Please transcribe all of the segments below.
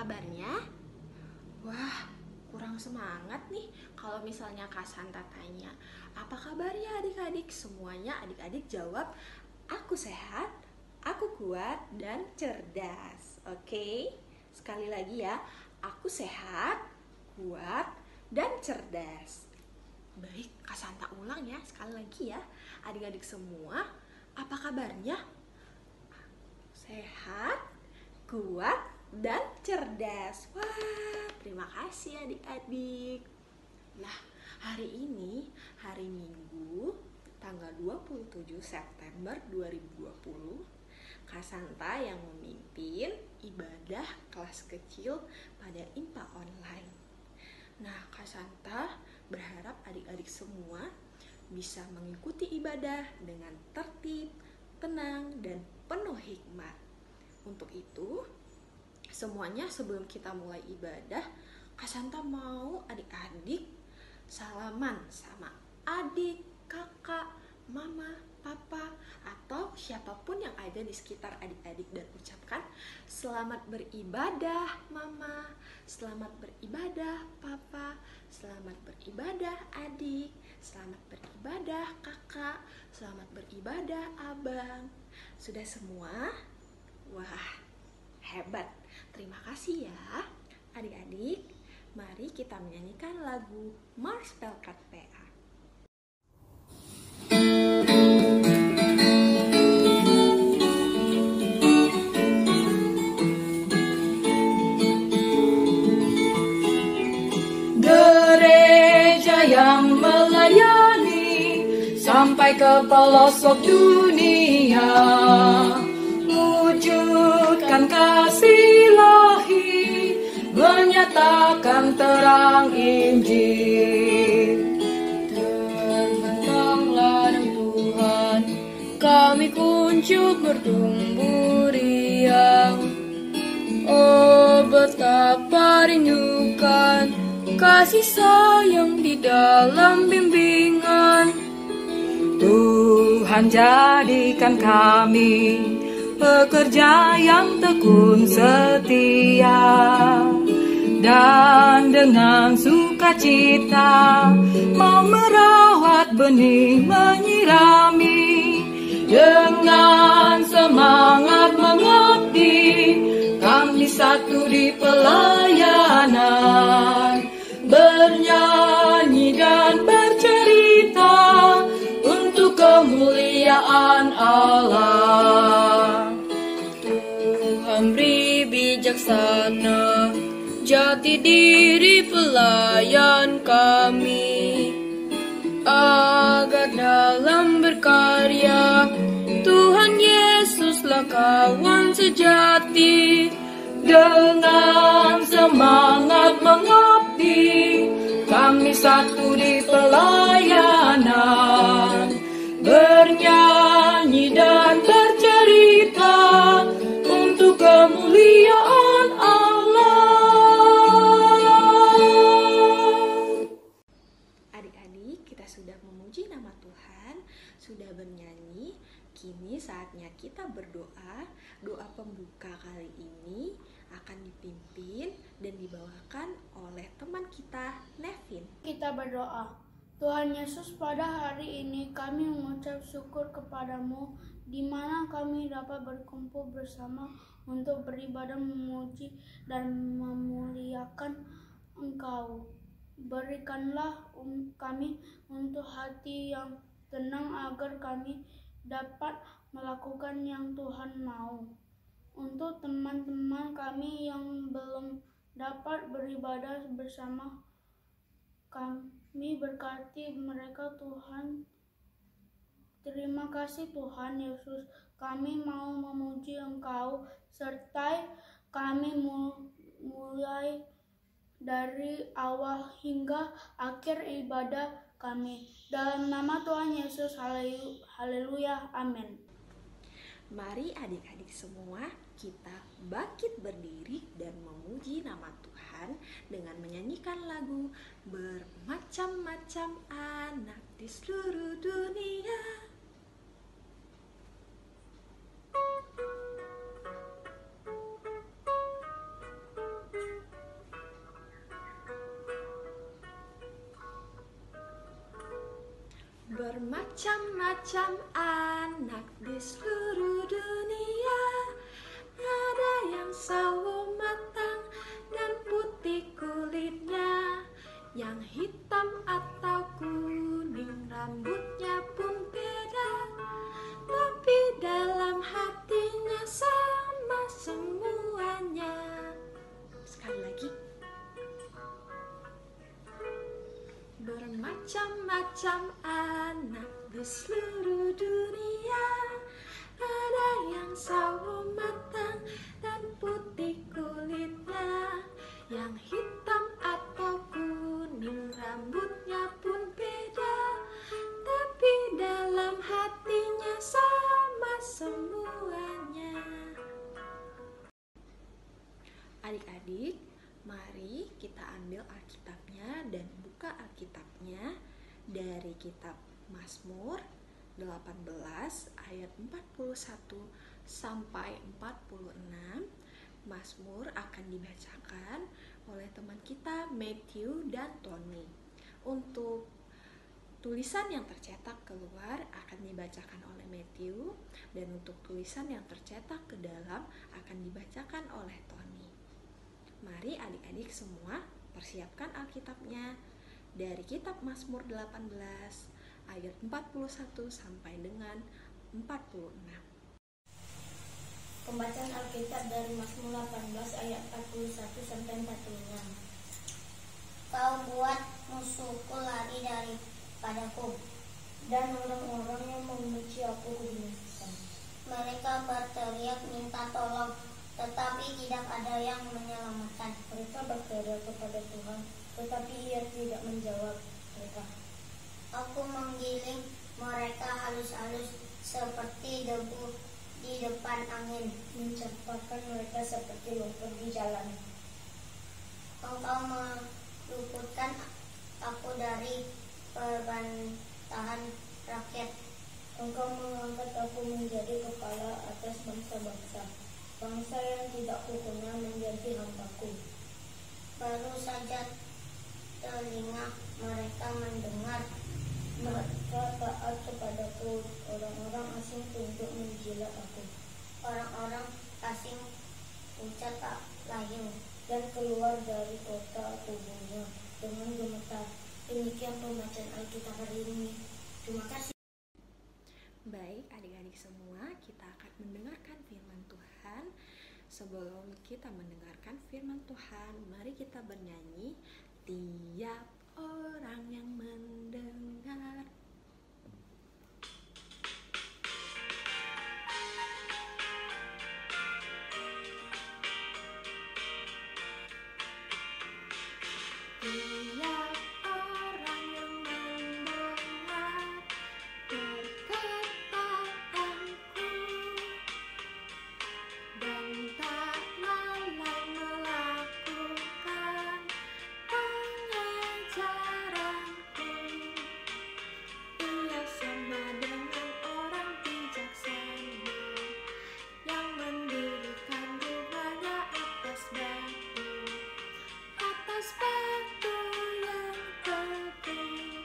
kabarnya? Wah, kurang semangat nih kalau misalnya Kak Santa tanya, apa kabarnya adik-adik? Semuanya adik-adik jawab, aku sehat, aku kuat, dan cerdas. Oke, sekali lagi ya, aku sehat, kuat, dan cerdas. Baik, Kak Santa ulang ya, sekali lagi ya. Adik-adik semua, apa kabarnya? Sehat, kuat, dan cerdas. Wah, terima kasih adik-adik. Nah, hari ini, hari Minggu, tanggal 27 September 2020, Kak Santa yang memimpin ibadah kelas kecil pada IMPA online. Nah, Kak Santa berharap adik-adik semua bisa mengikuti ibadah dengan tertib, tenang, dan penuh hikmat. Untuk itu, semuanya sebelum kita mulai ibadah, Kak Santa mau adik-adik salaman sama adik, kakak, mama, papa, atau siapapun yang ada di sekitar adik-adik dan ucapkan selamat beribadah mama, selamat beribadah papa, selamat beribadah adik, selamat beribadah kakak, selamat beribadah abang. Sudah semua? Wah, hebat. Terima kasih ya. Adik-adik, mari kita menyanyikan lagu Mars Pelkat PA. Gereja yang melayani sampai ke pelosok dunia, wujudkan kasih ilahi, menyatakan terang Injil. Terbentanglah Tuhan, kami kuncup bertumbuh riang. Oh, betapa rindukan kasih sayang di dalam bimbingan. Tuhan jadikan kami pekerja yang tekun setia, dan dengan sukacita mau merawat benih, menyirami. Dengan semangat mengabdi, kami satu di pelayanan, bernyanyi dan bercerita untuk kemuliaan Allah. Tuhan beri bijaksana jati diri pelayan kami, agar dalam berkarya Tuhan Yesuslah kawan sejati. Dengan semangat mengabdi, kami satu di pelayanan, bernyanyi dan bercerita untuk kemuliaan Allah. Adik-adik, kita sudah memuji nama Tuhan, sudah bernyanyi. Kini saatnya kita berdoa. Doa pembuka kali ini akan dipimpin dan dibawakan oleh teman kita, Nevin. Kita berdoa. Tuhan Yesus, pada hari ini kami mengucap syukur kepadamu, di mana kami dapat berkumpul bersama untuk beribadah, memuji, dan memuliakan Engkau. Berikanlah kami untuk hati yang tenang agar kami dapat melakukan yang Tuhan mau. Untuk teman-teman kami yang belum dapat beribadah bersama kami, berkati mereka Tuhan. Terima kasih Tuhan Yesus, kami mau memuji Engkau, sertai kami mulai dari awal hingga akhir ibadah kami. Dalam nama Tuhan Yesus, haleluya, amin. Mari adik-adik semua kita bangkit berdiri dan memuji nama Tuhan dengan menyanyikan lagu Bermacam-macam anak di seluruh dunia. Bermacam-macam anak di seluruh dunia, ada yang sawo matang dan putih kulitnya, yang hitam atau kuning rambutnya pun beda, tapi dalam hatinya sama semuanya. Sekali lagi. Bermacam-macam anak di seluruh dunia, ada yang sawo matang dan putih kulitnya, yang hitam atau kuning rambutnya pun beda, tapi dalam hatinya sama semuanya. Adik-adik, mari kita ambil Alkitabnya dan buka Alkitabnya dari kitab Mazmur 18 ayat 41 sampai 46. Mazmur akan dibacakan oleh teman kita Matthew dan Tony. Untuk tulisan yang tercetak keluar akan dibacakan oleh Matthew, dan untuk tulisan yang tercetak ke dalam akan dibacakan oleh Tony. Mari adik-adik semua persiapkan Alkitabnya dari kitab Mazmur 18 ayat 41 sampai dengan 46. Pembacaan Alkitab dari Mazmur 18 ayat 41 sampai 46. Kau buat musuhku lari daripadaku, dan orang-orang yang membenci aku kubinasakan. mereka berteriak minta tolong, tetapi tidak ada yang menyelamatkan. Mereka berteriak kepada Tuhan, tetapi Ia tidak menjawab mereka. Aku menggiling mereka halus-halus seperti debu di depan angin, Mencampakkan mereka seperti lumpur di jalan. Engkau meluputkan aku dari perbantahan rakyat. Engkau mengangkat aku menjadi kepala atas bangsa-bangsa. Bangsa yang tidak kukenal menjadi hambaku. Baru saja telinga mereka mendengar, Mereka taat kepadaku. Orang-orang asing tunduk menjilat aku, orang-orang asing ucap tak layu. dan keluar dari kota tubuhnya dengan gemetar. Demikian pembacaan Alkitab hari ini. Terima kasih. Baik adik-adik semua, kita akan mendengarkan firman Tuhan. Sebelum kita mendengarkan firman Tuhan, mari kita bernyanyi tiap orang yang mendengar. Tiap orang yang mendengar perkataanku dan tak lalai melakukan pengajaranku, ia sama dengan orang bijaksana yang mendirikan rumahnya atas batu yang teguh.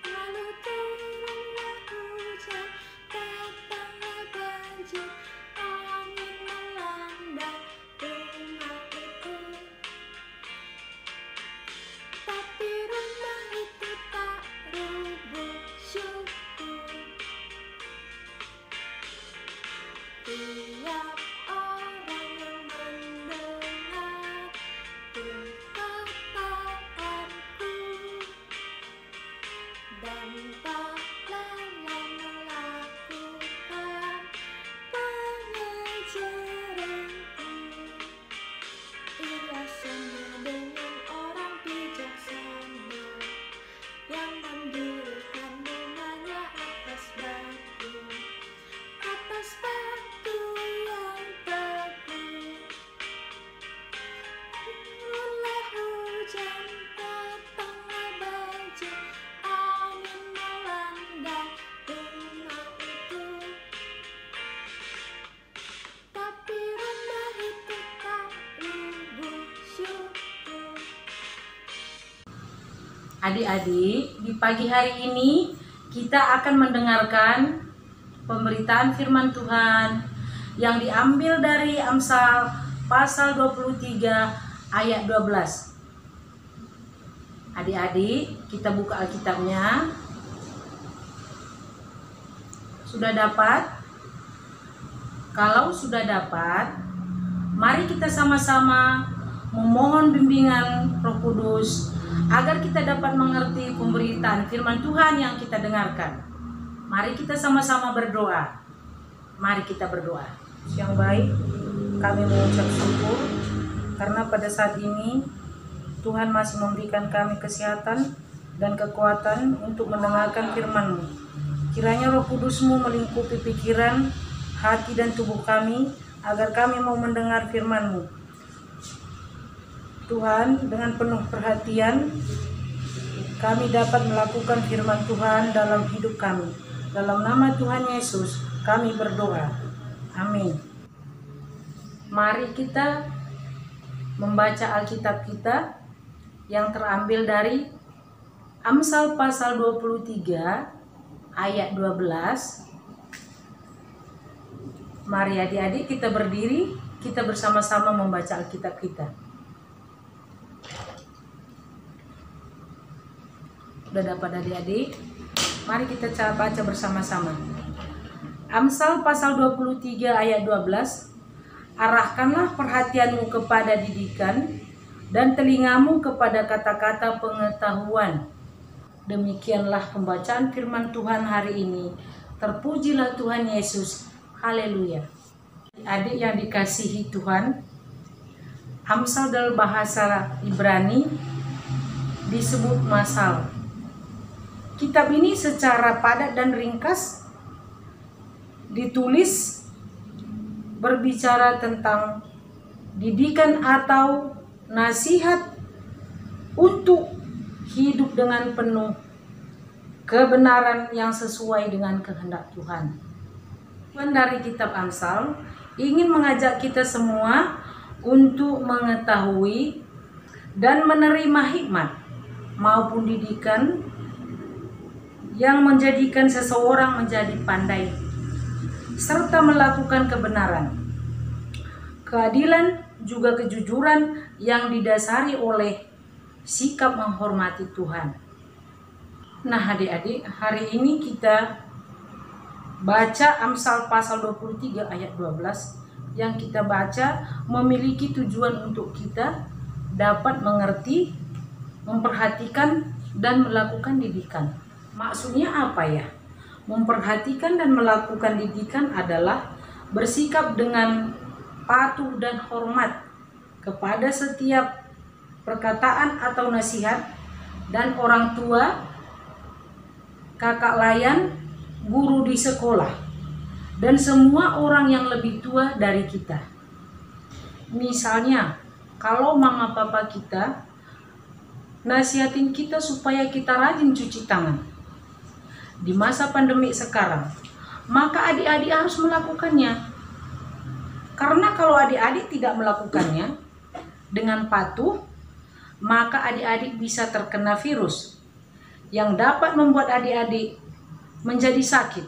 Lalu turunlah hujan, datanglah banjir, angin melanda rumah itu. Tapi rumah itu tak rubuh syukur. Tiap orang yang mendengar perkataanku dan tak lalai melakukan pengajaranku, ia sama dengan orang bijaksana yang mendirikan rumahnya atas batu yang teguh. Turunlah hujan, datanglah banjir, angin melanda rumah itu. Tapi rumah itu tak rubuh syukur. Adik-adik, di pagi hari ini kita akan mendengarkan pemberitaan firman Tuhan yang diambil dari Amsal pasal 23 ayat 12. Adik-adik, kita buka Alkitabnya. Sudah dapat? Kalau sudah dapat, mari kita sama-sama memohon bimbingan Roh Kudus agar kita dapat mengerti pemberitaan firman Tuhan yang kita dengarkan. Mari kita sama-sama berdoa. Mari kita berdoa. Yang baik, kami mengucap syukur karena pada saat ini Tuhan masih memberikan kami kesehatan dan kekuatan untuk mendengarkan firman-Mu. Kiranya Roh Kudus-Mu melingkupi pikiran, hati dan tubuh kami agar kami mau mendengar firman-Mu. Tuhan, dengan penuh perhatian kami dapat melakukan firman Tuhan dalam hidup kami. Dalam nama Tuhan Yesus kami berdoa. Amin. Mari kita membaca Alkitab kita yang terambil dari Amsal pasal 23 ayat 12. Mari adik-adik kita berdiri, kita bersama-sama membaca Alkitab kita. Sudah dapat adik-adik? Mari kita baca bersama-sama. Amsal pasal 23 ayat 12. Arahkanlah perhatianmu kepada didikan dan telingamu kepada kata-kata pengetahuan. Demikianlah pembacaan firman Tuhan hari ini. Terpujilah Tuhan Yesus. Haleluya. Adik yang dikasihi Tuhan, Amsal dalam bahasa Ibrani disebut masal. Kitab ini secara padat dan ringkas ditulis berbicara tentang didikan atau nasihat untuk hidup dengan penuh kebenaran yang sesuai dengan kehendak Tuhan. Dari kitab Amsal ingin mengajak kita semua untuk mengetahui dan menerima hikmat maupun didikan yang menjadikan seseorang menjadi pandai serta melakukan kebenaran, keadilan, juga kejujuran yang didasari oleh sikap menghormati Tuhan. Nah adik-adik, hari ini kita baca Amsal pasal 23 ayat 12. Yang kita baca memiliki tujuan untuk kita dapat mengerti, memperhatikan dan melakukan didikan. Maksudnya apa ya? Memperhatikan dan melakukan didikan adalah bersikap dengan patuh dan hormat kepada setiap perkataan atau nasihat dan orang tua, kakak layan, guru di sekolah, dan semua orang yang lebih tua dari kita. Misalnya, kalau mama papa kita nasihatin kita supaya kita rajin cuci tangan di masa pandemi sekarang, maka adik-adik harus melakukannya. Karena kalau adik-adik tidak melakukannya dengan patuh, maka adik-adik bisa terkena virus yang dapat membuat adik-adik menjadi sakit.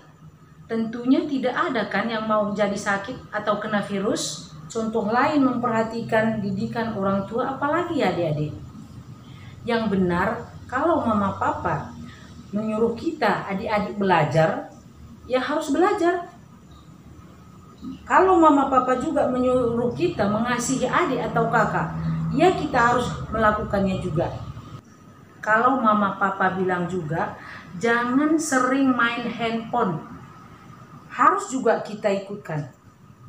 Tentunya tidak ada kan yang mau menjadi sakit atau kena virus. Contoh lain memperhatikan didikan orang tua, apalagi adik-adik. Yang benar, kalau mama papa menyuruh kita adik-adik belajar, ya harus belajar. Kalau mama papa juga menyuruh kita mengasihi adik atau kakak, ya kita harus melakukannya juga. Kalau mama papa bilang juga, jangan sering main handphone, harus juga kita ikutkan.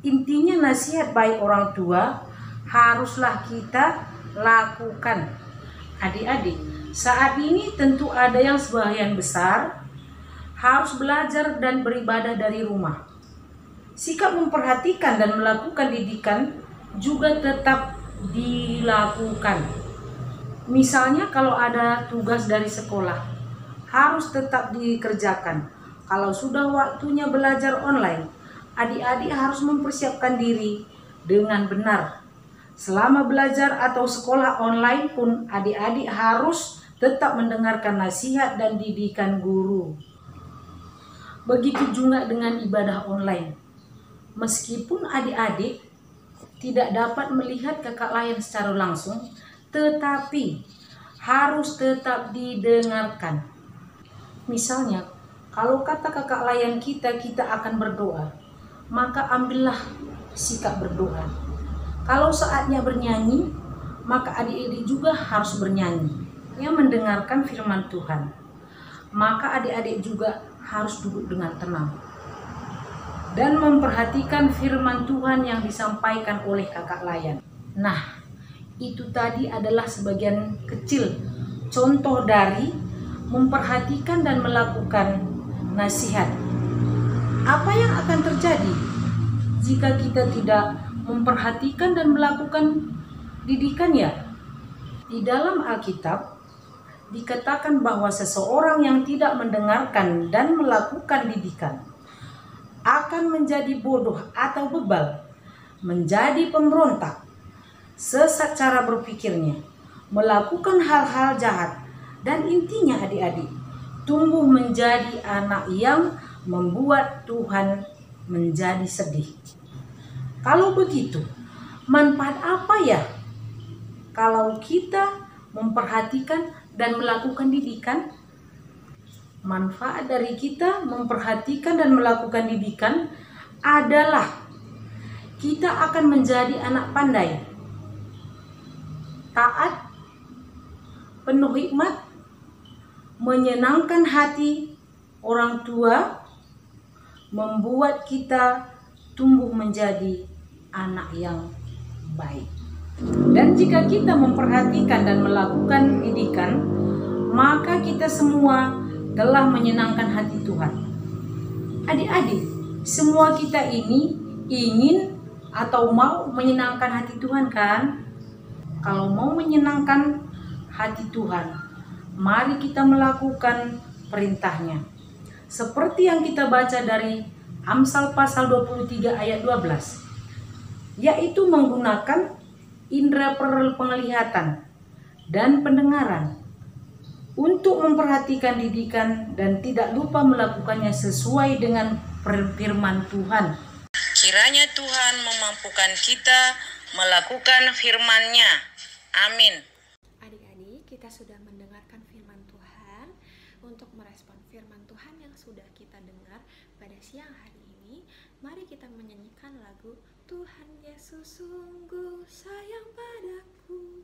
Intinya nasihat baik orang tua haruslah kita lakukan. Adik-adik, saat ini tentu ada yang sebagian besar harus belajar dan beribadah dari rumah. Sikap memperhatikan dan melakukan didikan juga tetap dilakukan. Misalnya kalau ada tugas dari sekolah, harus tetap dikerjakan. Kalau sudah waktunya belajar online, adik-adik harus mempersiapkan diri dengan benar. Selama belajar atau sekolah online pun adik-adik harus tetap mendengarkan nasihat dan didikan guru. Begitu juga dengan ibadah online. Meskipun adik-adik tidak dapat melihat kakak lain secara langsung, tetapi harus tetap didengarkan. Misalnya, kalau kata kakak lain kita akan berdoa, maka ambillah sikap berdoa. Kalau saatnya bernyanyi, maka adik-adik juga harus bernyanyi. Yang mendengarkan firman Tuhan, maka adik-adik juga harus duduk dengan tenang dan memperhatikan firman Tuhan yang disampaikan oleh kakak layan. Nah, itu tadi adalah sebagian kecil contoh dari memperhatikan dan melakukan nasihat. Apa yang akan terjadi jika kita tidak memperhatikan dan melakukan didikan ya? Di dalam Alkitab dikatakan bahwa seseorang yang tidak mendengarkan dan melakukan didikan akan menjadi bodoh atau bebal, menjadi pemberontak, sesat cara berpikirnya, melakukan hal-hal jahat, dan intinya adik-adik, tumbuh menjadi anak yang membuat Tuhan menjadi sedih. Kalau begitu, manfaat apa ya kalau kita memperhatikan dan melakukan didikan? Manfaat dari kita memperhatikan dan melakukan didikan adalah kita akan menjadi anak pandai, taat, penuh hikmat, menyenangkan hati orang tua, membuat kita tumbuh menjadi anak yang baik. Dan jika kita memperhatikan dan melakukan didikan, maka kita semua telah menyenangkan hati Tuhan. Adik-adik, semua kita ini ingin atau mau menyenangkan hati Tuhan kan? Kalau mau menyenangkan hati Tuhan, mari kita melakukan perintahnya. Seperti yang kita baca dari Amsal pasal 23 ayat 12, yaitu menggunakan indera penglihatan dan pendengaran untuk memperhatikan didikan dan tidak lupa melakukannya sesuai dengan firman Tuhan. Kiranya Tuhan memampukan kita melakukan firman-Nya. Amin. Adik-adik, kita sudah mendengarkan firman Tuhan. Untuk merespon firman Tuhan yang sudah kita dengar pada siang hari ini, mari kita menyanyikan lagu Tuhan Yesus sungguh sayang padaku.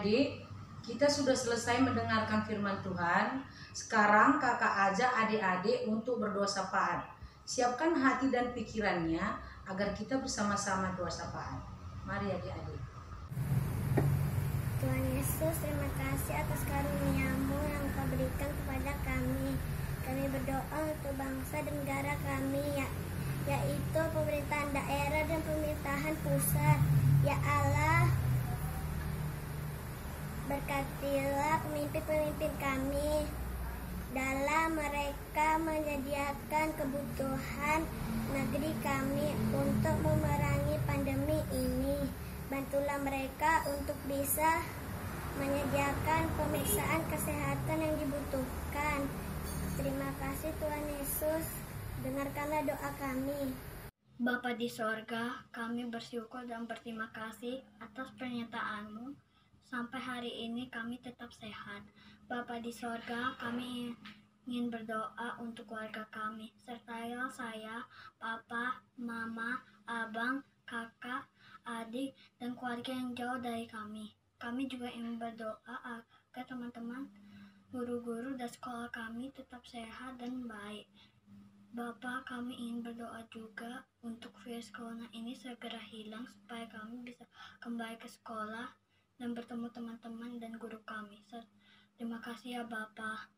Adik, kita sudah selesai mendengarkan firman Tuhan. Sekarang kakak ajak adik-adik untuk berdoa sapaan. Siapkan hati dan pikirannya agar kita bersama-sama doa sapaan. Mari adik-adik. Tuhan Yesus, terima kasih atas karunia-Mu yang Engkau berikan kepada kami. Kami berdoa untuk bangsa dan negara kami, yaitu pemerintahan daerah dan pemerintahan pusat. Ya Allah, berkatilah pemimpin-pemimpin kami dalam mereka menyediakan kebutuhan negeri kami untuk memerangi pandemi ini. Bantulah mereka untuk bisa menyediakan pemeriksaan kesehatan yang dibutuhkan. Terima kasih Tuhan Yesus, dengarkanlah doa kami. Bapa di sorga, kami bersyukur dan berterima kasih atas pernyataan-Mu. Sampai hari ini kami tetap sehat. Bapa di sorga, kami ingin berdoa untuk keluarga kami. Sertailah saya, papa, mama, abang, kakak, adik, dan keluarga yang jauh dari kami. Kami juga ingin berdoa agar teman-teman, guru-guru dan sekolah kami tetap sehat dan baik. Bapak, kami ingin berdoa juga untuk virus corona ini segera hilang supaya kami bisa kembali ke sekolah dan bertemu teman-teman dan guru kami. Terima kasih ya Bapak.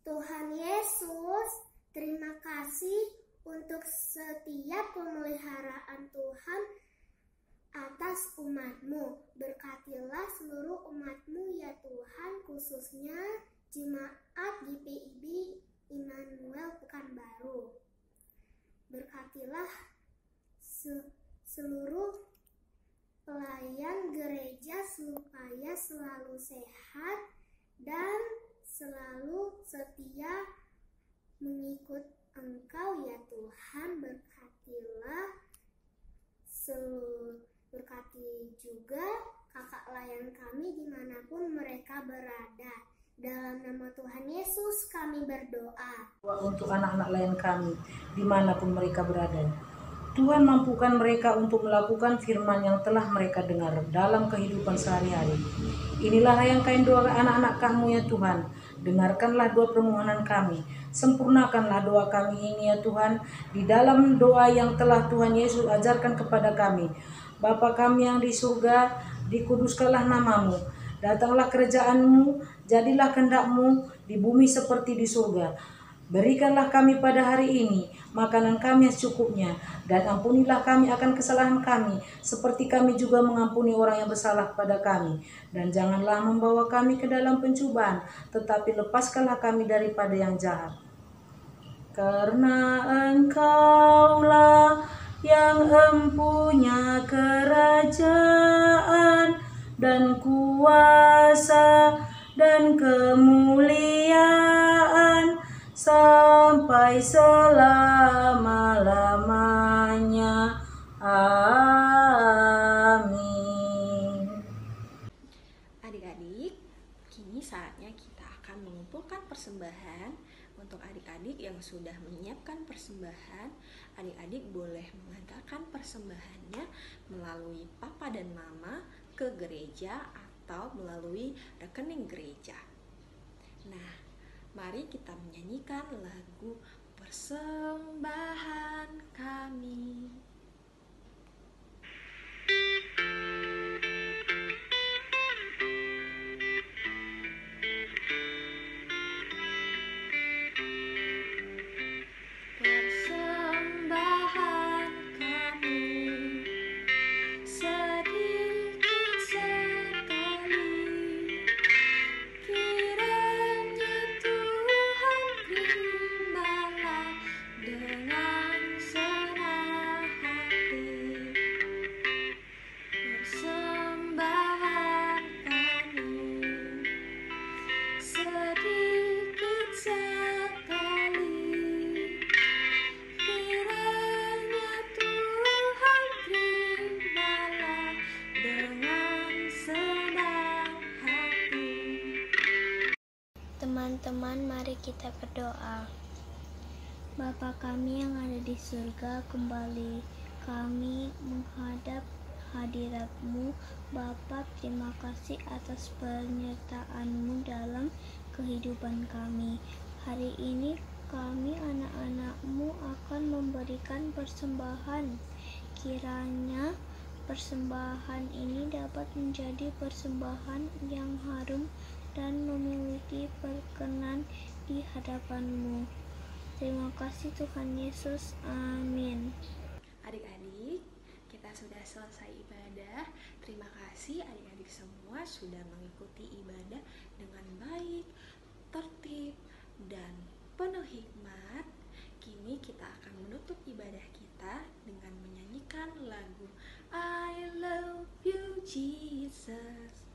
Tuhan Yesus, terima kasih untuk setiap pemeliharaan Tuhan atas umat-Mu. Berkatilah seluruh umat-Mu ya Tuhan, khususnya Jemaat GPIB Immanuel Pekanbaru. Berkatilah seluruh pelayan gereja supaya selalu sehat dan selalu setia mengikut Engkau ya Tuhan. Berkati juga kakak layan kami dimanapun mereka berada. Dalam nama Tuhan Yesus kami berdoa. Untuk anak-anak layan kami dimanapun mereka berada, Tuhan mampukan mereka untuk melakukan firman yang telah mereka dengar dalam kehidupan sehari-hari. Inilah rangkaian doa anak-anak Kamu ya Tuhan. Dengarkanlah doa permohonan kami. Sempurnakanlah doa kami ini ya Tuhan, di dalam doa yang telah Tuhan Yesus ajarkan kepada kami. Bapa kami yang di surga, dikuduskanlah nama-Mu. Datanglah kerajaan-Mu, jadilah kehendak-Mu di bumi seperti di surga. Berikanlah kami pada hari ini makanan kami yang secukupnya, dan ampunilah kami akan kesalahan kami, seperti kami juga mengampuni orang yang bersalah kepada kami. Dan janganlah membawa kami ke dalam pencobaan, tetapi lepaskanlah kami daripada yang jahat. Karena Engkaulah yang empunya kerajaan dan kuasa dan kemuliaan sampai selama-lamanya. Amin. Adik-adik, kini saatnya kita akan mengumpulkan persembahan. Untuk adik-adik yang sudah menyiapkan persembahan, adik-adik boleh mengantarkan persembahannya melalui papa dan mama ke gereja atau melalui rekening gereja. Nah, mari kita menyanyikan lagu Persembahan Kami. Persembahan kami sedikit sekali, kiranya Tuhan terimalah dengan senang hati. Persembahan kami sedikit sekali, kiranya Tuhan terimalah dengan senang hati. Teman-teman, mari kita berdoa. Bapa kami yang ada di surga, kembali kami menghadap hadirat-Mu. Bapa, terima kasih atas penyertaan-Mu dalam kehidupan kami. Hari ini kami anak-anak-Mu akan memberikan persembahan. Kiranya persembahan ini dapat menjadi persembahan yang harum dan memiliki perkenan di hadapan-Mu. Terima kasih Tuhan Yesus. Amin. Adik-adik, kita sudah selesai ibadah. Terima kasih adik-adik semua sudah mengikuti ibadah dengan baik, tertib, dan penuh hikmat. Kini kita akan menutup ibadah kita dengan menyanyikan lagu I Love You Jesus.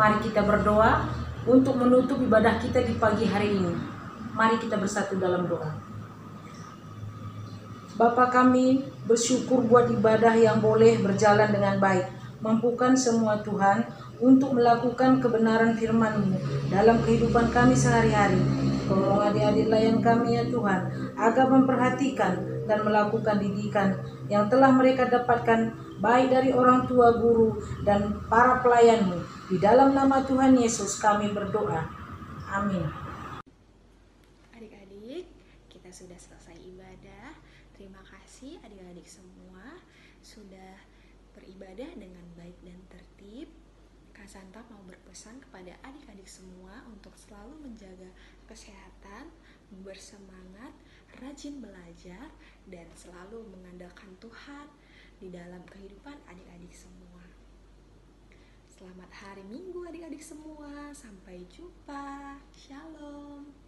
Mari kita berdoa untuk menutup ibadah kita di pagi hari ini. Mari kita bersatu dalam doa. Bapa kami bersyukur buat ibadah yang boleh berjalan dengan baik. Mampukan semua Tuhan untuk melakukan kebenaran firman-Mu dalam kehidupan kami sehari-hari. Tolong adik-adik layan kami ya Tuhan, agar memperhatikan dan melakukan didikan yang telah mereka dapatkan baik dari orang tua, guru, dan para pelayan-Mu. Di dalam nama Tuhan Yesus kami berdoa. Amin. Adik-adik, kita sudah selesai ibadah. Terima kasih adik-adik semua sudah beribadah dengan baik dan tertib. Kak Santa mau berpesan kepada adik-adik semua untuk selalu menjaga kesehatan, bersemangat, rajin belajar, dan selalu mengandalkan Tuhan di dalam kehidupan adik-adik semua. Selamat hari Minggu adik-adik semua. Sampai jumpa. Shalom.